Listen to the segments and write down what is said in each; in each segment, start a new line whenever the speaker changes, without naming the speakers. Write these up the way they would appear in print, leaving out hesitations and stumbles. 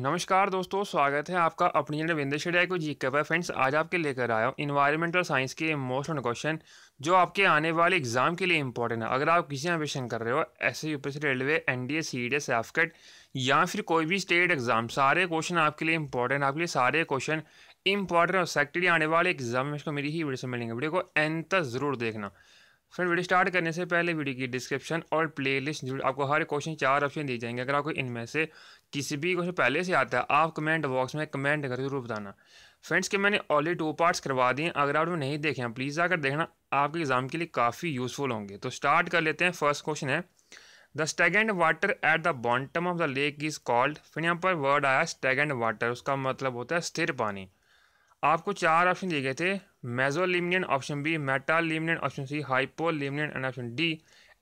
नमस्कार दोस्तों, स्वागत है आपका अपनी चैनल विंदर शेडिया को जी के। फ्रेंड्स, आज आपके लेकर आया हूँ इन्वायरमेंटल साइंस के मोस्ट क्वेश्चन जो आपके आने वाले एग्जाम के लिए इंपॉर्टेंट है। अगर आप किसी एम्बिशन कर रहे हो, ऐसे यूपीएससी, रेलवे, एनडीए, सीडीएस, सैफकेट या फिर कोई भी स्टेट एग्जाम, सारे क्वेश्चन आपके लिए इंपॉर्टेंट। आपके लिए सारे क्वेश्चन इंपॉर्टेंट और सेक्टरी आने वाले एग्जाम में इसको मेरी ही वीडियो से मिलेंगे। वीडियो को एंड तक जरूर देखना। फ्रेंड, वीडियो स्टार्ट करने से पहले वीडियो की डिस्क्रिप्शन और प्लेलिस्ट जरूर, आपको हर क्वेश्चन 4 ऑप्शन दिए जाएंगे। अगर आपको इनमें से किसी भी क्वेश्चन पहले से आता है, आप कमेंट बॉक्स में कमेंट करके जरूर बताना। फ्रेंड्स, के मैंने ऑलरेडी 2 पार्ट्स करवा दिए हैं, अगर आपने नहीं देखे हैं प्लीज़ आकर देखना, आपके एग्जाम के लिए काफ़ी यूजफुल होंगे। तो स्टार्ट कर लेते हैं। फर्स्ट क्वेश्चन है, the stagnant water at the bottom of the lake is called. फिर यहाँ पर वर्ड आया स्टैगनेंट वाटर, उसका मतलब होता है स्थिर पानी। आपको 4 ऑप्शन दिए गए थे, mesolimnion, option B metalimnion, option C hypolimnion and option D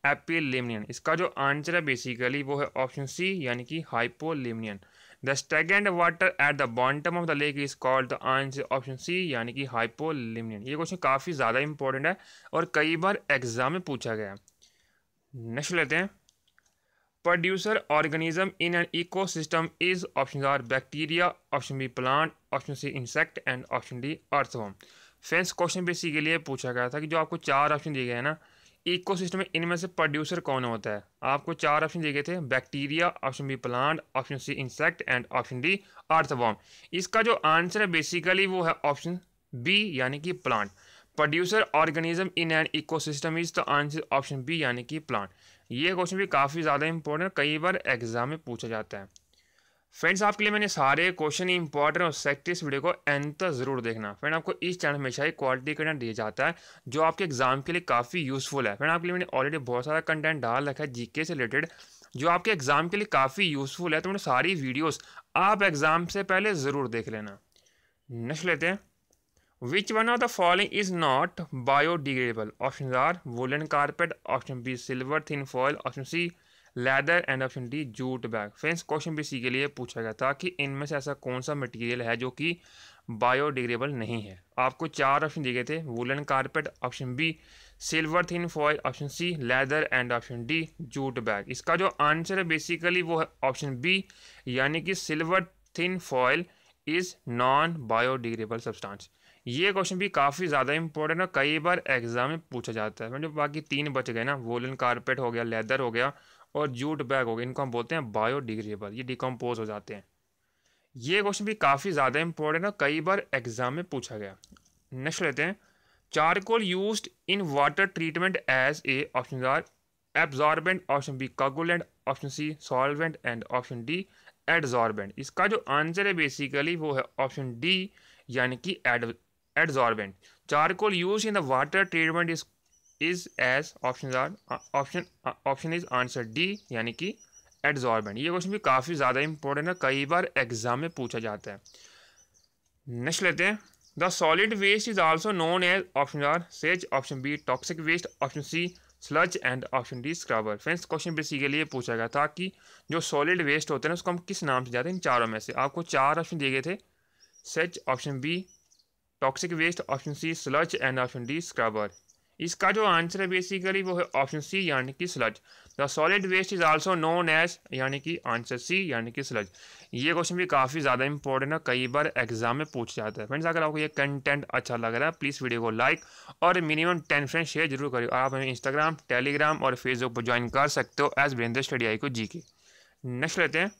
epilimnion. इसका जो आंसर है बेसिकली वो है ऑप्शन सी, यानी कि hypolimnion. The stagnant water at the bottom of the lake is called, the answer option C, यानी कि हाइपोलिमिनियन। ये क्वेश्चन काफ़ी ज़्यादा इंपॉर्टेंट है और कई बार एग्जाम में पूछा गया है। नेक्स्ट लेते हैं, producer organism in an ecosystem is, options are bacteria, option B plant, option C insect and option D earthworm। Friends, question basically ये पूछा गया था कि जो आपको 4 ऑप्शन दिए गए हैं ना, इकोसिस्टम में इनमें से प्रोड्यूसर कौन होता है। आपको 4 ऑप्शन दिए गए थे, bacteria, option B plant, option C insect and option D earthworm. इसका जो आंसर है बेसिकली वो है ऑप्शन बी, यानी कि plant. Producer organism in an ecosystem is the answer option B, यानी कि प्लांट। ये क्वेश्चन भी काफ़ी ज़्यादा इंपॉर्टेंट, कई बार एग्जाम में पूछा जाता है। फ्रेंड्स, आपके लिए मैंने सारे क्वेश्चन इंपॉर्टेंट और सेक्ट इस वीडियो को एंड तक जरूर देखना। फ्रेंड, आपको इस चैनल हमेशा ही क्वालिटी कंटेंट दिया जाता है जो आपके एग्जाम के लिए काफ़ी यूजफुल है। फ्रेंड, आपके लिए मैंने ऑलरेडी बहुत सारा कंटेंट डाल रखा है जीके से रिलेटेड जो आपके एग्जाम के लिए काफ़ी यूजफुल है। तो मैंने सारी वीडियोज़ आप एग्जाम से पहले ज़रूर देख लेना। नेक्स्ट लेते हैं, Which one of the following is not biodegradable? Options are woolen carpet, option B silver thin foil, option C leather and option D jute bag। Friends, question basically ये पूछा गया था कि इनमें से ऐसा कौन सा मटेरियल है जो कि बायोडिग्रेडेबल नहीं है। आपको 4 ऑप्शन दिए गए थे, woollen carpet, option B silver thin foil, option C leather and option D jute bag. इसका जो आंसर है बेसिकली वो है ऑप्शन बी, यानी कि silver thin foil is non biodegradable substance. ये क्वेश्चन भी काफ़ी ज़्यादा इंपॉर्टेंट है, कई बार एग्जाम में पूछा जाता है। जो बाकी 3 बच गए ना, वोलन कारपेट हो गया, लेदर हो गया और जूट बैग हो गया, इनको हम बोलते हैं बायोडिग्रेडेबल, ये डिकम्पोज हो जाते हैं। ये क्वेश्चन भी काफ़ी ज़्यादा इंपॉर्टेंट है, कई बार एग्जाम में पूछा गया। नेक्स्ट लेते हैं, charcoal used in water treatment as a, option A absorbent, option B coagulant, option C solvent and option D adsorbent. इसका जो आंसर है बेसिकली वो है ऑप्शन डी, यानी कि adsorbent. Charcoal use in the water treatment is as, option is answer D, यानी कि adsorbent. ये क्वेश्चन भी काफ़ी ज़्यादा इंपॉर्टेंट है, कई बार एग्जाम में पूछा जाता है। नेक्स्ट लेते हैं, the solid waste is also known as, option A sage, option B toxic waste, option C sludge and option D scrubber. Friends, question basically ये पूछा गया था कि जो सॉलिड वेस्ट होते हैं उसको हम किस नाम से जाते हैं इन चारों में से। आपको 4 ऑप्शन दिए गए थे, sage, option B toxic waste, option C sludge and option D scrubber. इसका जो आंसर है बेसिकली वो है ऑप्शन सी, यानी कि sludge. The solid waste is also known as, यानी कि आंसर सी, यानी कि स्लज। ये क्वेश्चन भी काफ़ी ज़्यादा इंपॉर्टेंट है, कई बार एग्जाम में पूछ जाता है। फ्रेंड्स, अगर आपको ये कंटेंट अच्छा लग रहा है प्लीज़ वीडियो को लाइक और मिनिमम 10 फ्रेंड्स शेयर जरूर करिए। आप हमें इंस्टाग्राम, टेलीग्राम और फेसबुक पर ज्वाइन कर सकते हो एज वीरेंद्र स्टडी को जी के। नेक्स्ट लेते हैं,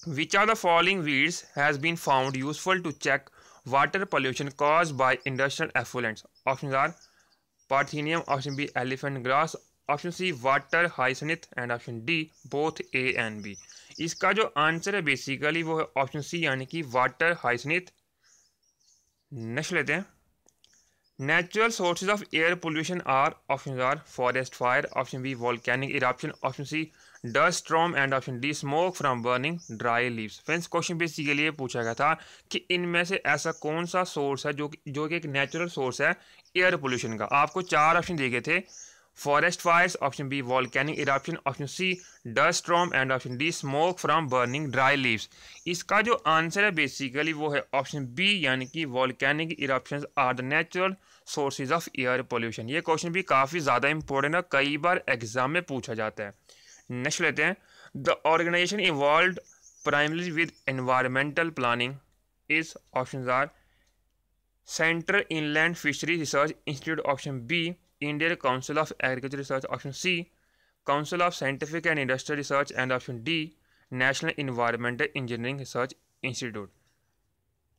which are the following weeds has been found useful to check water pollution caused by industrial effluents? Options are Parthenium, option B elephant grass, option C water hyacinth and option D both A and B। इसका जो answer है basically वो है option C, यानी कि water हाइसिनिथ। Next लेते हैं, natural sources of air pollution are, option A forest fire, option B volcanic eruption, option C dust storm and option D smoke from burning dry leaves. Friends, question basically ये पूछा गया था कि इनमें से ऐसा कौन सा सोर्स है जो कि एक नेचुरल सोर्स है एयर पोल्यूशन का। आपको 4 ऑप्शन दिए गए थे, forest fires, option B volcanic eruption, option C dust storm and option D smoke from burning dry leaves. इसका जो आंसर है बेसिकली वो है ऑप्शन बी, यानी कि volcanic eruptions are the natural sources of air pollution. ये question भी काफ़ी ज़्यादा इंपॉर्टेंट है, कई बार एग्जाम में पूछा जाता है। नेक्स्ट लेते हैं, the organisation evolve primarily with environmental planning is options are Central Inland Fishery Research Institute, option B, Indian Council of Agriculture Research, option C, Council of Scientific and Industrial Research, and option D, National Environmental Engineering Research Institute।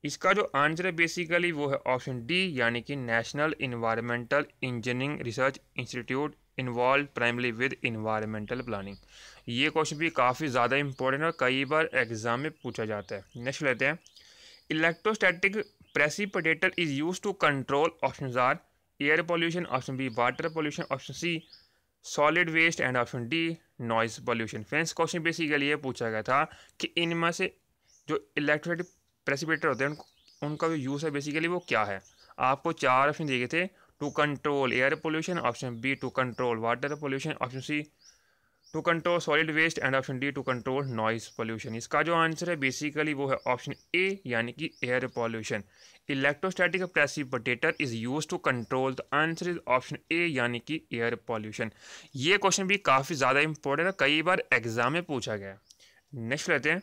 इसका जो answer है basically वो है option D, यानी कि national environmental engineering research institute involve primary with environmental planning. ये question भी काफ़ी ज़्यादा इंपॉर्टेंट और कई बार एग्जाम में पूछा जाता है। नेक्स्ट लेते हैं, electrostatic precipitator is use to control, option A air pollution, option B water pollution, option C solid waste, and option D noise pollution. Friends question basically ये पूछा गया था कि इनमें से जो इलेक्ट्रोस्टैटिक प्रेसिपिटेटर होते हैं उनका जो यूज़ है बेसिकली वो क्या है। आपको चार ऑप्शन दिए गए थे, to control air pollution, option B to control water pollution, option C to control solid waste, and option D to control noise pollution. इसका जो आंसर है बेसिकली वो है ऑप्शन ए, यानी कि air pollution. Electrostatic precipitator is use to control, the answer is option A, यानी कि air pollution. ये क्वेश्चन भी काफ़ी ज़्यादा इंपॉर्टेंट है, कई बार एग्जाम में पूछा गया। नेक्स्ट लेते हैं,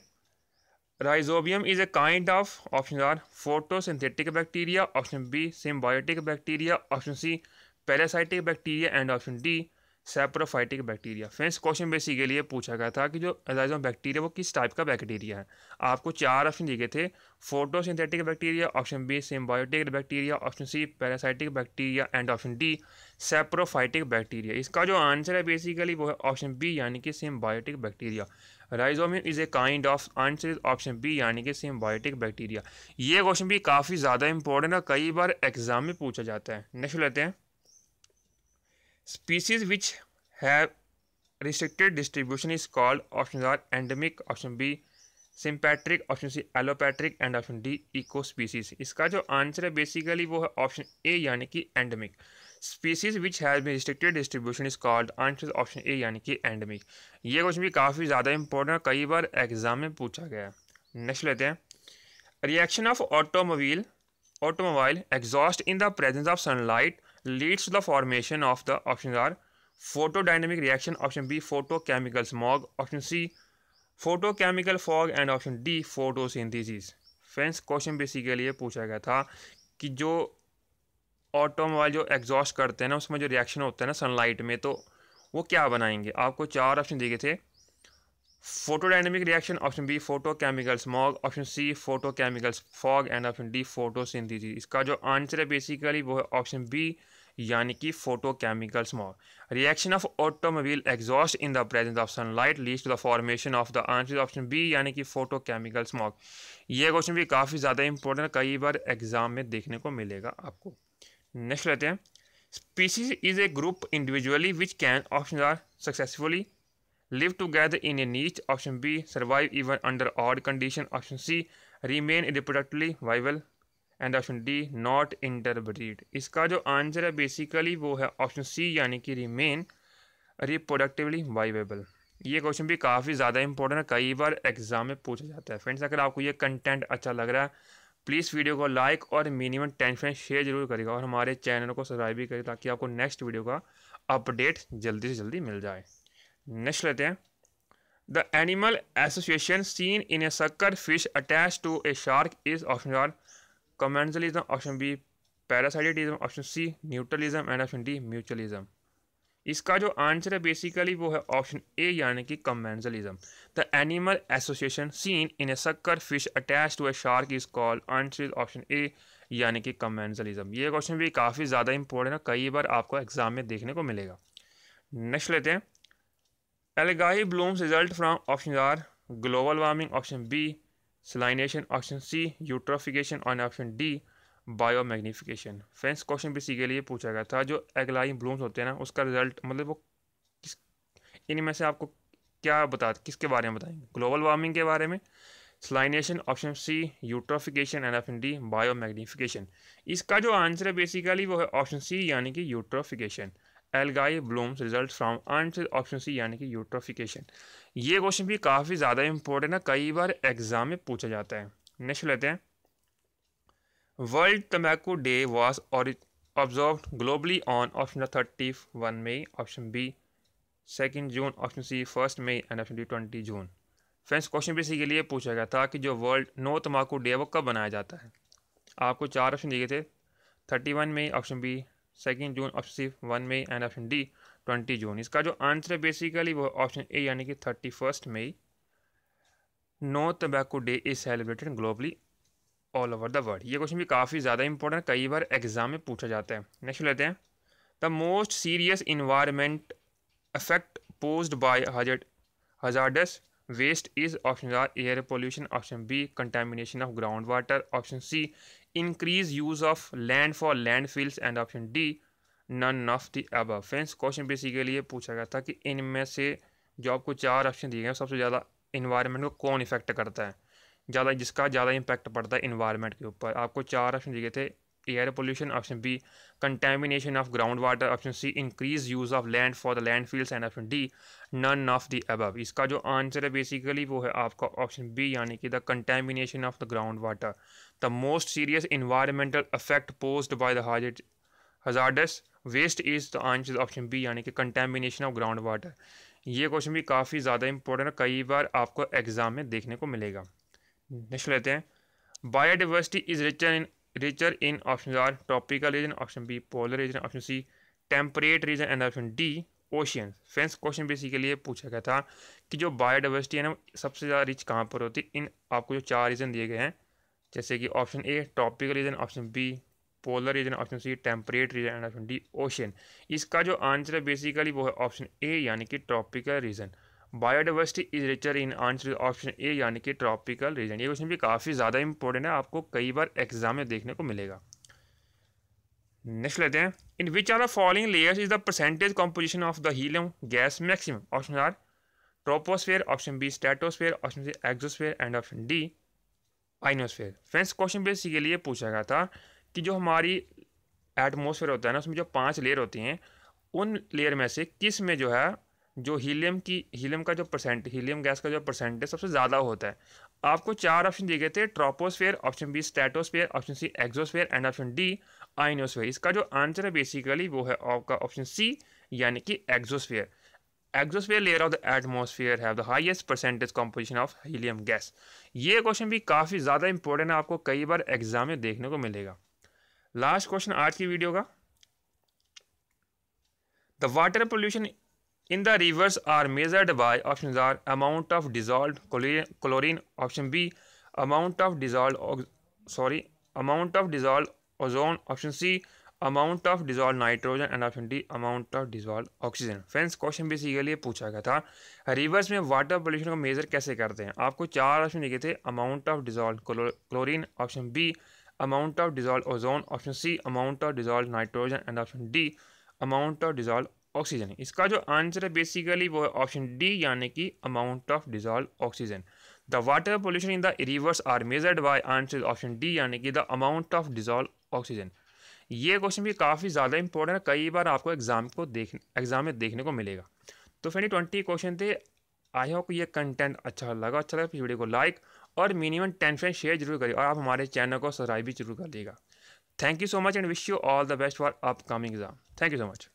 Rhizobium is a kind of, options are photosynthetic bacteria, option B symbiotic bacteria, option C parasitic bacteria, and option D saprophytic bacteria। Friends question basically ये पूछा गया था कि जो राइजोबियम बैक्टीरिया वो किस टाइप का बैक्टीरिया है। आपको चार ऑप्शन दिए गए थे, photosynthetic bacteria, option B symbiotic bacteria, option C parasitic bacteria, and option D saprophytic bacteria. इसका जो आंसर है बेसिकली वो है ऑप्शन बी, यानी कि symbiotic bacteria. Rhizobium is a kind of, answer is option B, यानी कि सिम्बायोटिक बैक्टीरिया। ये क्वेश्चन भी काफ़ी ज़्यादा इंपॉर्टेंट है, कई बार एग्जाम में पूछा जाता है। नेक्स्ट लेते हैं, species which have restricted distribution is called, option A endemic, option B sympatric, option C allopatric, and option D eco species. इसका जो आंसर है बेसिकली वो है ऑप्शन ए, यानी कि endemic. Species which has been restricted distribution is called, answer option A, यानी कि endemic. ये क्वेश्चन भी काफ़ी ज़्यादा इंपॉर्टेंट है, कई बार एग्जाम में पूछा गया है। नेक्स्ट लेते हैं, reaction of automobile exhaust in the presence of sunlight leads to the formation of the, option A photodynamic reaction, option B photochemical smog, option C photochemical fog, and option D photosynthesis. Friends question basically ये पूछा गया था कि जो automobile जो exhaust करते हैं ना उसमें जो रिएक्शन होता है ना सनलाइट में, तो वो क्या बनाएंगे। आपको चार ऑप्शन दिए गए थे, photodynamic reaction, option B photochemical smog, option C photochemical fog, and option D photosynthesis. इसका जो आंसर है बेसिकली वो है ऑप्शन बी, यानी कि photochemical smog. Reaction of automobile exhaust in the presence of sunlight leads to the formation of the, answer option B, यानी कि photochemical smog. ये क्वेश्चन भी काफ़ी ज़्यादा इंपॉर्टेंट है, कई बार एग्जाम में देखने को मिलेगा आपको। नेक्स्ट लेते हैं, species is a group individually which can, option A successfully live together in a niche, option B survive even under odd condition, option C remain reproductively viable, and option D not interbreed। इसका जो answer है basically वो है option C, यानी कि remain reproductively viable। ये question भी काफ़ी ज़्यादा इंपॉर्टेंट है, कई बार एग्जाम में पूछा जाता है। फ्रेंड्स अगर आपको ये कंटेंट अच्छा लग रहा है प्लीज़ वीडियो को लाइक और मिनिमम 10 फ्रेंड्स शेयर जरूर करेगा, और हमारे चैनल को सब्सक्राइब भी करें ताकि आपको नेक्स्ट वीडियो का अपडेट जल्दी से जल्दी मिल जाए। नेक्स्ट लेते हैं, the animal association seen in a sucker fish attach to a shark is, option A commensalism, option B parasitism, option C neutralism, and option D mutualism. इसका जो आंसर है बेसिकली वो है ऑप्शन ए, यानी कि commensalism. The animal association seen in a sucker fish attach to a shark is called, answer is option A, यानी कि commensalism. ये क्वेश्चन भी काफ़ी ज़्यादा इंपॉर्टेंट है, कई बार आपको एग्जाम में देखने को मिलेगा। नेक्स्ट लेते हैं, Algae blooms result from, options are global warming, option B salination, option C eutrophication, and option D biomagnification। Friends question basically ये पूछा गया था जो एल्गाई ब्लूम्स होते हैं ना उसका रिजल्ट मतलब वो किस, इनमें से आपको क्या किसके बारे में बताएंगे, ग्लोबल वार्मिंग के बारे में, salination, option C eutrophication, and option D biomagnification. इसका जो आंसर है बेसिकली वो है ऑप्शन सी, यानी कि eutrophication. Algae blooms result from, answer option C, यानी कि यूट्रोफिकेशन। ये क्वेश्चन भी काफ़ी ज़्यादा इंपॉर्टेंट है, कई बार एग्जाम में पूछा जाता है। नेक्स्ट लेते हैं, world tobacco day was observed globally on, option 31 May, option B 2 June, option C 1 May, and option D 20 June. Friends question basically लिए पूछा गया था कि जो वर्ल्ड नो तम्बाकू डे वो कब बनाया जाता है। आपको 4 ऑप्शन दिए गए थे, 31 May, option B 2 June, option C 1 May and option D 20 June. इसका जो आंसर है बेसिकली वो ऑप्शन ए यानी कि 31 मई। नो तम्बाकू day is celebrated globally all over the world. ये क्वेश्चन भी काफ़ी ज़्यादा इंपॉर्टेंट, कई बार एग्जाम में पूछा जाता है। नेक्स्ट लेते हैं, the most serious environment affect posed by hazardous waste is options are air pollution, option B contamination of groundwater, option C increase use of land for landfills and option D none of the above। Friends question basically ये पूछा गया था कि इनमें से जो आपको 4 option दिए गए सबसे ज़्यादा इन्वायरमेंट को कौन इफेक्ट करता है, ज़्यादा जिसका ज़्यादा इम्पैक्ट पड़ता है इन्वायरमेंट के ऊपर। आपको 4 ऑप्शन दिए गए थे, air pollution, option B contamination of ground water, option C increase use of land for the landfills and option D none of the above. इसका जो आंसर है बेसिकली वो है आपका ऑप्शन बी यानी कि the contamination of the ground water. The most serious environmental affect posed by the hazardous waste is the answer option B यानी कि कंटेमिनेशन ऑफ ग्राउंड वाटर। ये क्वेश्चन भी काफ़ी ज़्यादा इंपॉर्टेंट है, कई बार आपको एग्जाम में देखने को मिलेगा। नेक्स्ट लेते हैं, biodiversity is richer in options are tropical region, option B polar region, option C temperate region and option D ocean। Friends question basically ये पूछा गया था कि जो बायोडाइवर्सिटी है ना सबसे ज़्यादा रिच कहाँ पर होती है। इन आपको जो 4 रीजन दिए गए हैं, जैसे कि option A tropical region, option B polar region, option C temperate region and option D ocean. इसका जो आंसर है बेसिकली वो है ऑप्शन ए यानी कि tropical region. Biodiversity is richer in answer option A यानी कि ट्रॉपिकल रीजन। ये क्वेश्चन भी काफ़ी ज़्यादा इंपॉर्टेंट है, आपको कई बार एग्जाम में देखने को मिलेगा। नेक्स्ट लेते हैं, in which are the following layers is the percentage composition of the helium gas maximum. Option A troposphere, option B stratosphere, option C exosphere and option D ionosphere. Friends question basically ये पूछा गया था कि जो हमारी atmosphere होता है ना उसमें जो 5 लेयर होती हैं, उन लेयर में से किस में जो है जो हीलियम का जो हीलियम गैस का जो परसेंटेज सबसे ज़्यादा होता है। आपको 4 ऑप्शन दिए गए थे, troposphere, option B stratosphere, option C exosphere and option D ionosphere. इसका जो आंसर है बेसिकली वो है आपका ऑप्शन सी यानी कि exosphere. Exosphere layer of the atmosphere have the highest percentage composition of helium gas. ये क्वेश्चन भी काफ़ी ज़्यादा इंपॉर्टेंट है, आपको कई बार एग्जाम में देखने को मिलेगा। लास्ट क्वेश्चन आज की वीडियो का, the water pollution in the rivers are measured by options are amount of dissolved chlorine, option B amount of dissolved ozone, option C amount of dissolved nitrogen and option D amount of dissolved oxygen। Friends question basically पूछा गया था reverse में water pollution को major कैसे करते हैं। आपको 4 option दिए थे, amount of dissolve chlorine, option B amount of dissolve ozone, option C amount of dissolve nitrogen and option D amount of dissolve oxygen. इसका जो आंसर है बेसिकली वो है ऑप्शन डी यानी कि amount of dissolve oxygen. The water pollution in the rivers are measured by answer option D यानी कि the amount of dissolve oxygen. ये क्वेश्चन भी काफ़ी ज़्यादा इंपॉर्टेंट है, कई बार आपको एग्जाम में देखने को मिलेगा। तो फ्रेंड 20 क्वेश्चन थे। आई होप ये कंटेंट अच्छा लगा वीडियो को लाइक और मिनिमम 10 फ्रेंड शेयर जरूर करिए और आप हमारे चैनल को सब्सक्राइब भी जरूर कर लीजिएगा। Thank you so much and wish you all the best for upcoming exam. Thank you so much.